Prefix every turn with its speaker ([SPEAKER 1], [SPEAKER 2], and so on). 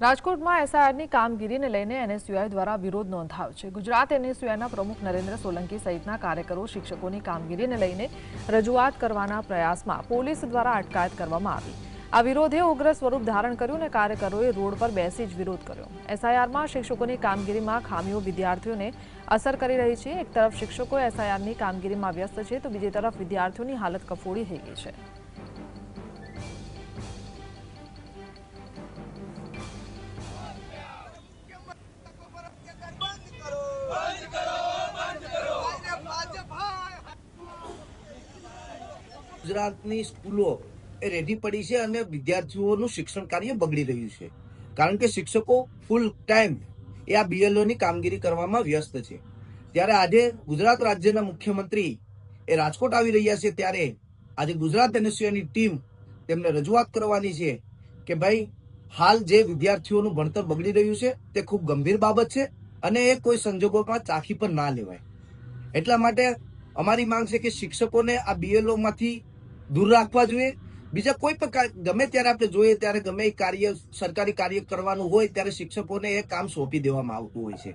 [SPEAKER 1] રાજકોટમાં એસઆઈઆરની કામગીરીને લઈને એનએસયુઆઈ દ્વારા વિરોધ નોંધાયો છે। ગુજરાત એનએસયુઆઈના પ્રમુખ નરેન્દ્ર સોલંકી સહિતના કાર્યકરો શિક્ષકોની કામગીરીને લઈને રજૂઆત કરવાના પ્રયાસમાં પોલીસ દ્વારા અટકાયત કરવામાં આવી। આ વિરોધે ઉગ્ર સ્વરૂપ ધારણ કર્યું અને કાર્યકરોએ રોડ પર બેસી જ વિરોધ કર્યો। એસઆઈઆરમાં શિક્ષકોની કામગીરીમાં ખામીઓ વિદ્યાર્થીઓને અસર કરી રહી છે। એક તરફ શિક્ષકો એસઆઈઆરની કામગીરીમાં વ્યસ્ત છે તો બીજી તરફ વિદ્યાર્થીઓની હાલત કફોડી થઈ ગઈ છે।
[SPEAKER 2] ગુજરાતની સ્કૂલો એ રેડી પડી છે અને વિદ્યાર્થીઓનું શિક્ષણ કાર્ય બગડી રહ્યું છે, કારણ કે શિક્ષકો ફૂલ ટાઈમ એ આ બીએલઓની કામગીરી કરવામાં વ્યસ્ત છે। ત્યારે આજે ગુજરાત રાજ્યના મુખ્યમંત્રી એ રાજકોટ આવી રહ્યા છે, ત્યારે આજે ગુજરાત એનએસયુની ટીમ તેમને રજૂઆત કરવાની છે કે ભાઈ હાલ જે વિદ્યાર્થીઓનું ભણતર બગડી રહ્યું છે તે ખૂબ ગંભીર બાબત છે અને એ કોઈ સંજોગોમાં ચાખી પર ના લેવાય। એટલા માટે અમારી માંગ છે કે શિક્ષકોને આ બીએલઓ માંથી દૂર રાખવા જોઈએ। બીજા કોઈ પણ ગમે ત્યારે આપણે જોઈએ ત્યારે ગમે એ કાર્ય સરકારી કાર્ય કરવાનું હોય ત્યારે શિક્ષકોને એ કામ સોંપી દેવામાં આવતું હોય છે।